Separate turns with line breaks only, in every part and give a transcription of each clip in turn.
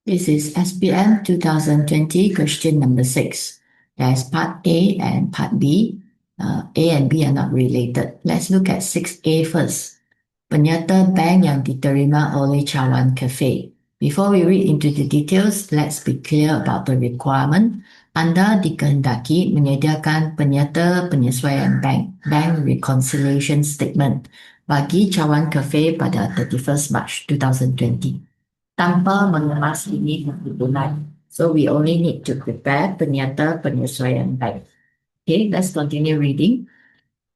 This is SPM 2020 question number 6. There's part A and part B. A and B are not related. Let's look at 6A first. Penyata bank yang diterima oleh Cawan Cafe. Before we read into the details, let's be clear about the requirement. Anda dikehendaki menyediakan penyata penyesuaian bank reconciliation statement bagi Cawan Cafe pada 31st March 2020. Tanpa mengemas ini tunai. So we only need to prepare penyata penyesuaian bank. Okay, let's continue reading.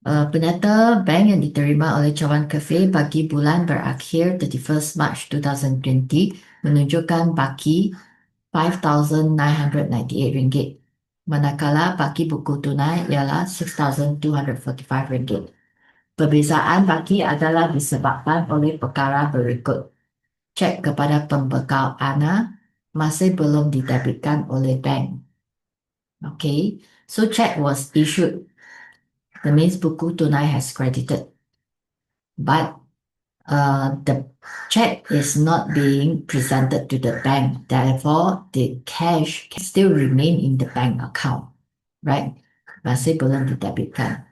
Penyata bank yang diterima oleh Cawan Cafe bagi bulan berakhir 31st March 2020 menunjukkan baki RM5,998, manakala baki buku tunai ialah RM6,245. Perbezaan baki adalah disebabkan oleh perkara berikut. Cek kepada pembekal Ana masih belum didebitkan oleh bank. Okay, so check was issued. That means buku tunai has credited. But the check is not being presented to the bank. Therefore, the cash can still remain in the bank account. Right? Masih belum didebitkan.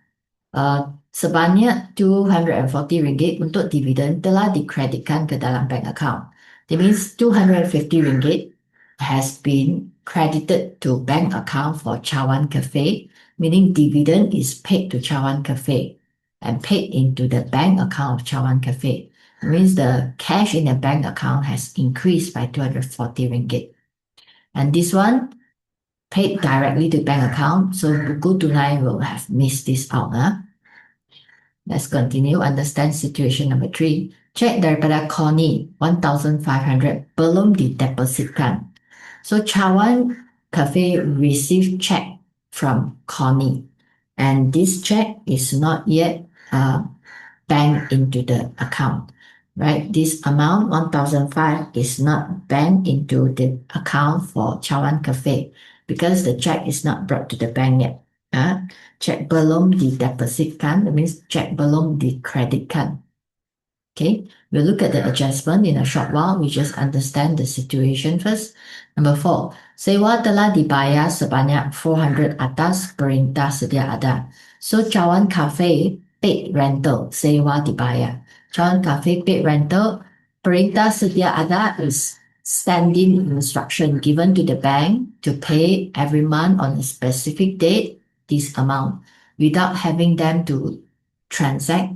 Sebanyak RM240 untuk dividen telah dikreditkan ke dalam bank account. That means RM250 has been credited to bank account for Cawan Cafe, meaning dividend is paid to Cawan Cafe and paid into the bank account of Cawan Cafe. It means the cash in the bank account has increased by RM240. And this one paid directly to bank account, so buku tunai will have missed this out. Let's continue. Understand situation number 3. Cek daripada Connie 1,500 belum didepositkan. So Cawan Cafe received check from Connie, and this check is not yet banked into the account. Right? This amount 1,500 is not banked into the account for Cawan Cafe because the check is not brought to the bank yet. Cek belum didepositkan, that means cek belum dikreditkan. Okay, we'll look at the adjustment in a short while. We just understand the situation first. Number 4, sewa telah dibayar sebanyak 400 atas perintah sedia ada. So Cawan Cafe paid rental, sewa dibayar. Cawan Cafe paid rental, perintah sedia ada is standing instruction given to the bank to pay every month on a specific date this amount without having them to transact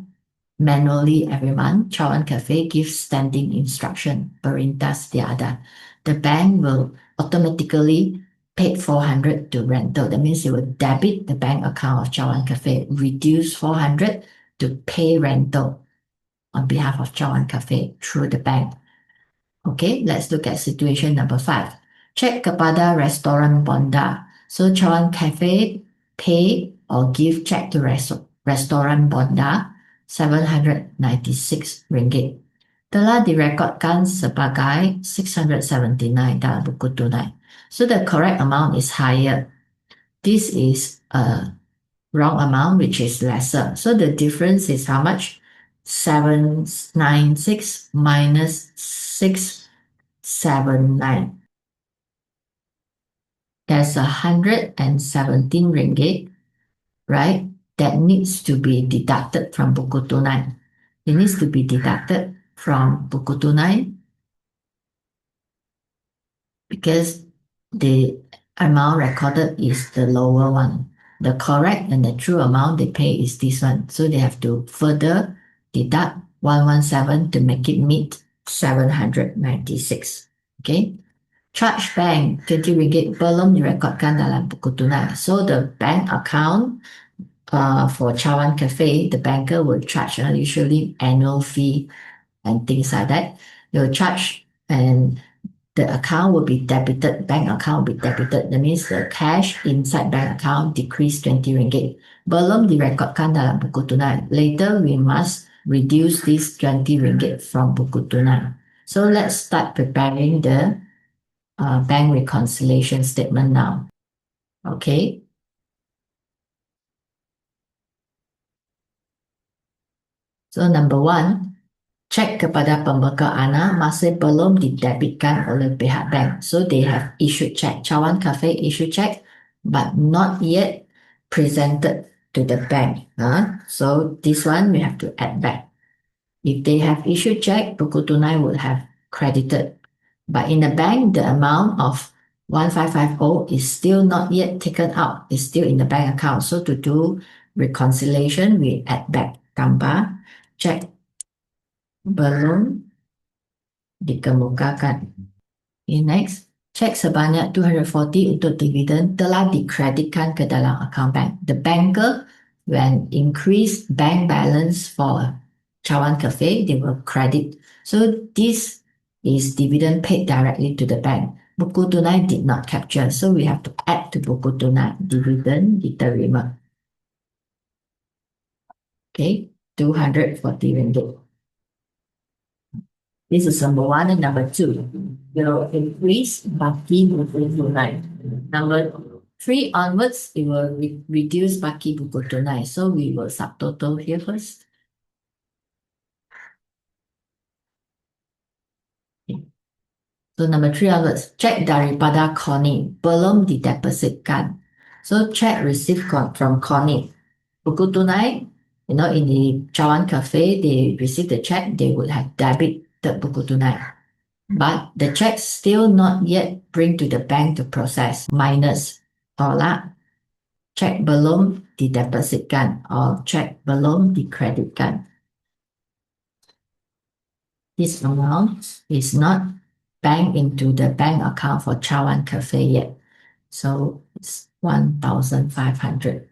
manually every month. Cawan Cafe gives standing instruction, perintah sedia ada. The bank will automatically pay 400 to rental. That means it will debit the bank account of Cawan Cafe, reduce 400 to pay rental on behalf of Cawan Cafe through the bank. Okay, let's look at situation number 5. Cek kepada restoran Bonda. So Cawan Cafe pay or give check to restoran Bonda RM796 telah direkodkan sebagai 679 dalam buku tunai. So the correct amount is higher. This is a wrong amount, which is lesser. So the difference is how much? 796 minus 679. There's RM117, right? That needs to be deducted from buku tunai. It needs to be deducted from buku tunai because the amount recorded is the lower one. The correct and the true amount they pay is this one. So they have to further deduct 117 to make it meet 796. Okay. Charge bank RM20 belum direkodkan dalam buku tunai. So the bank account for Cawan Cafe, the banker will charge usually annual fee and things like that. They'll charge and the account will be debited, bank account will be debited. That means the cash inside bank account decreased RM20. Belum direkodkan dalam buku tunai. Later we must reduce this RM20 from buku tunai. So let's start preparing the bank reconciliation statement now. Okay. So number 1, cek kepada pembekal anak masih belum didebitkan oleh pihak bank. So they have issued check. Cawan Cafe issued check, but not yet presented to the bank. So this one we have to add back. If they have issued check, buku tunai will have credited. But in the bank, the amount of 1550 is still not yet taken out. It's still in the bank account. So to do reconciliation, we add back tambah cek belum dikemukakan. Okay, next, cek sebanyak 240 untuk dividen telah dikreditkan ke dalam account bank. The banker, when increase bank balance for Cawan Cafe, they will credit. So this is dividend paid directly to the bank. Buku tunai did not capture, so we have to add to buku tunai dividend diterima. Okay, 240 ringgit. This is number one, and number two will increase baki buku tunai. Number three onwards, it will reduce baki buku tunai. So we will subtotal here first. So number three onwards, cek daripada Connie belum didepositkan. So check received from Connie. Buku tunai, in the Cawan Cafe, they receive the check, they would have debit the buku tunai. But the check still not yet bring to the bank to process. Minus tolak, cek belum didepositkan or cek belum dikreditkan. This amount is not banked into the bank account for Cawan Cafe yet. So it's 1,500.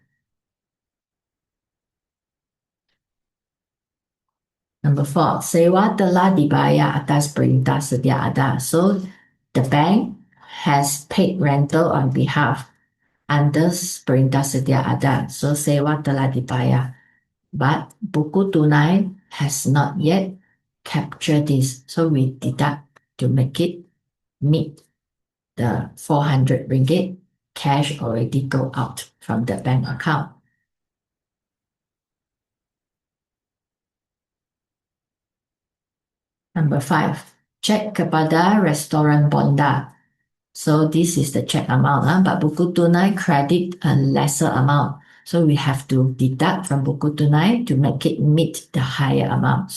Number four, sewa telah dibayar atas perintah sedia ada. So the bank has paid rental on behalf under perintah sedia ada. So sewa telah dibayar. But buku tunai has not yet captured this. So we deduct to make it meet the 400 ringgit. Cash already go out from the bank account. Number five, cek kepada restoran Bonda. So this is the check amount, but buku tunai credit a lesser amount. So we have to deduct from buku tunai to make it meet the higher amount.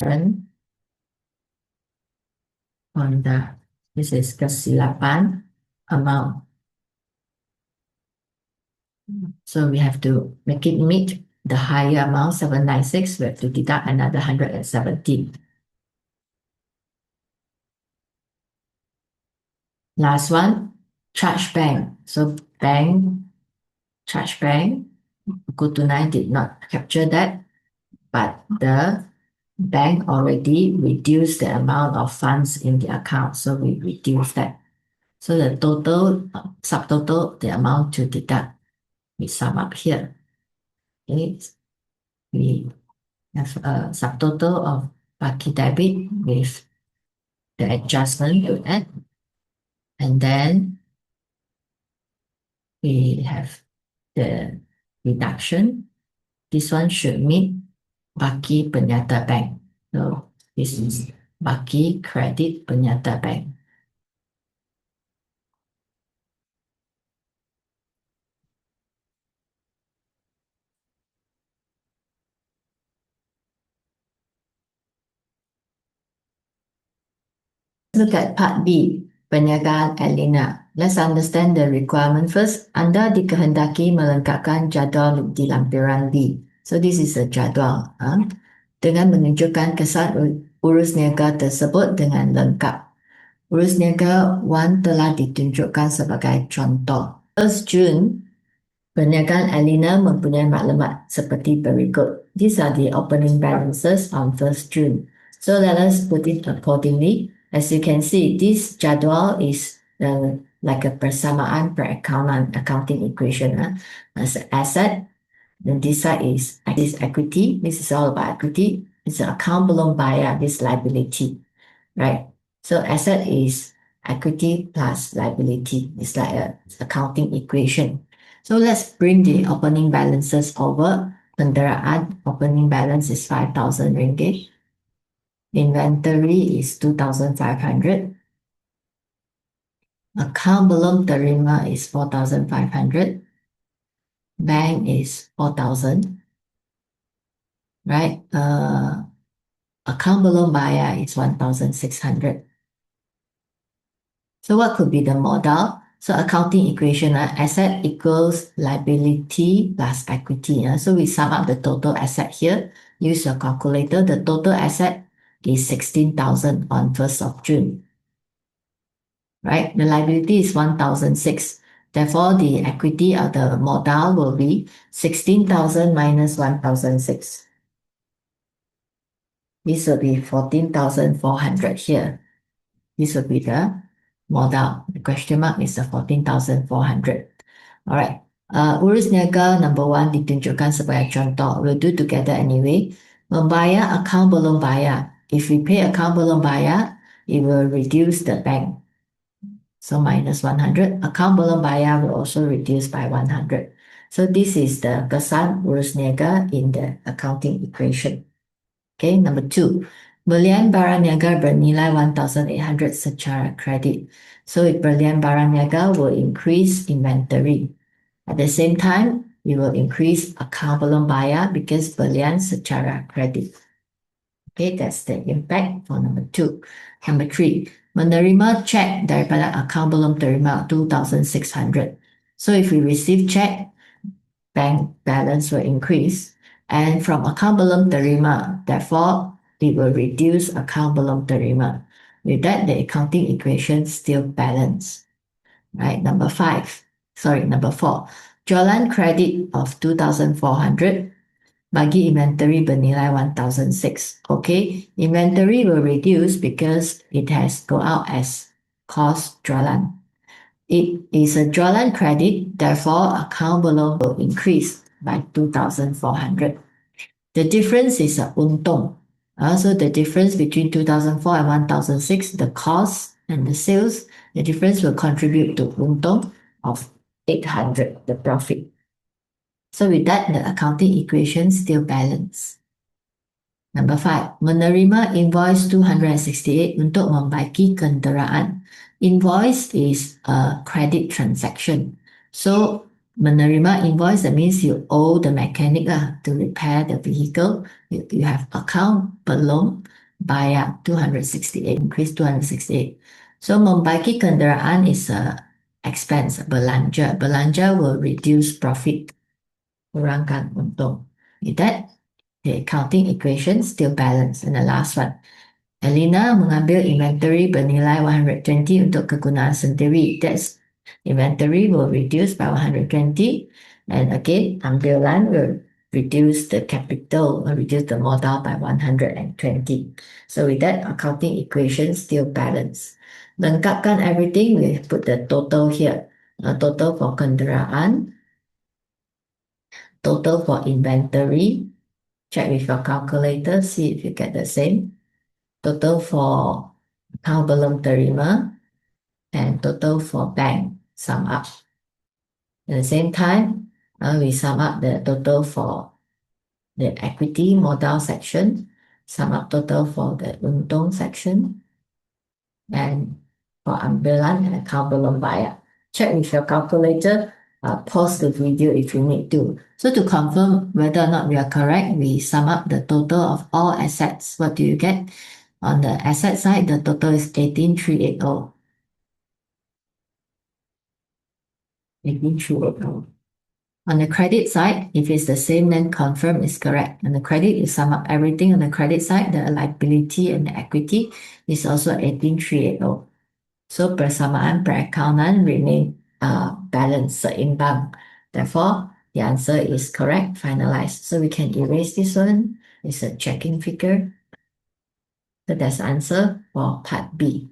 Bonda, this is kesilapan amount. So we have to make it meet the higher amount, 796. We have to deduct another 117. Last one, charge bank. So charge bank, buku tunai did not capture that, but the bank already reduced the amount of funds in the account. So we reduce that. So the total, subtotal, the amount to deduct, we sum up here. Okay. We have a subtotal of baki debit with the adjustment to add. And then we have the reduction. This one should meet baki Penyata Bank. So this is baki credit Penyata Bank. Look at part B, Perniagaan Elena. Let's understand the requirement first. Anda dikehendaki melengkapkan jadual di lampiran B. So this is a jadual. Dengan menunjukkan kesan urus niaga tersebut dengan lengkap. Urus niaga 1 telah ditunjukkan sebagai contoh. 1 Jun, Perniagaan Elena mempunyai maklumat seperti berikut. These are the opening balances on 1 June. So let us put it accordingly. As you can see, this jadwal is like a persamaan perakaunan accounting equation. As an asset, then this side is equity. This is all about equity. It's an account belum bayar, this liability, right? So asset is equity plus liability. It's like an accounting equation. So let's bring the opening balances over. Kenderaan opening balance is 5,000 ringgit. Inventory is 2,500. Account belum terima is 4,500. Bank is 4,000. Right? Account belum bayar is 1,600. So what could be the model? So accounting equation, asset equals liability plus equity. So we sum up the total asset here. Use your calculator. The total asset is 16,000 on 1st of June. Right? The liability is 1,006. Therefore, the equity of the model will be 16,000 minus 1,006. This will be 14,400 here. This will be the modal. The question mark is the 14,400. Alright. Urus niaga number 1 ditunjukkan sebagai contoh. We'll do together anyway. Membayar account belum bayar. If we pay account belum bayar, it will reduce the bank. So minus 100. Account belum bayar will also reduce by 100. So this is the kesan urus niaga in the accounting equation. Okay, number 2. Belian barang niaga bernilai 1,800 secara kredit. So belian barang niaga will increase inventory. At the same time, we will increase account belum bayar because belian secara kredit. Okay, that's the impact for number 2. Number 3. Menerima cek daripada account belum terima 2,600. So if we receive check, bank balance will increase. And from account belum terima, therefore, it will reduce account belum terima. With that, the accounting equation still balance. Right, number 4. Jualan credit of 2,400 bagi inventory bernilai 1,006. Okay, inventory will reduce because it has go out as cost jualan. It is a jualan credit, therefore account belum will increase by 2,400. The difference is untung. So the difference between 2004 and 1006, the cost and the sales, the difference will contribute to untung of 800, the profit. So with that, the accounting equation still balance. Number 5, menerima invoice 268 untuk membaiki kenderaan. Invoice is a credit transaction. So menerima invoice, that means you owe the mechanic to repair the vehicle. You have account belum bayar 268, increase 268. So membaiki kenderaan is a expense, belanja. Belanja will reduce profit, kurangkan untung. With that, the accounting equation still balance. And the last one, Elena mengambil inventory bernilai 120 untuk kegunaan sendiri. That's inventory will reduce by 120. And again, ambilan will reduce the capital, reduce the modal by 120. So with that, accounting equation still balance. Lengkapkan everything, we put the total here. Total for kenderaan, total for inventory. Check with your calculator, see if you get the same. Total for account belum terima and total for bank sum up. At the same time, we sum up the total for the equity modal section, sum up total for the untung section, and for ambilan and account belum bayar. Check with your calculator, pause the video if you need to. So to confirm whether or not we are correct, we sum up the total of all assets. What do you get? On the asset side, the total is 18,380. 18,380. On the credit side, if it's the same, then confirm is correct. On the credit, you sum up everything on the credit side, the liability and the equity is also 18,380. So persamaan perakaunan remain balanced, seimbang. Therefore, the answer is correct, finalized. So we can erase this one. It's a checking figure. So that's the answer for part B.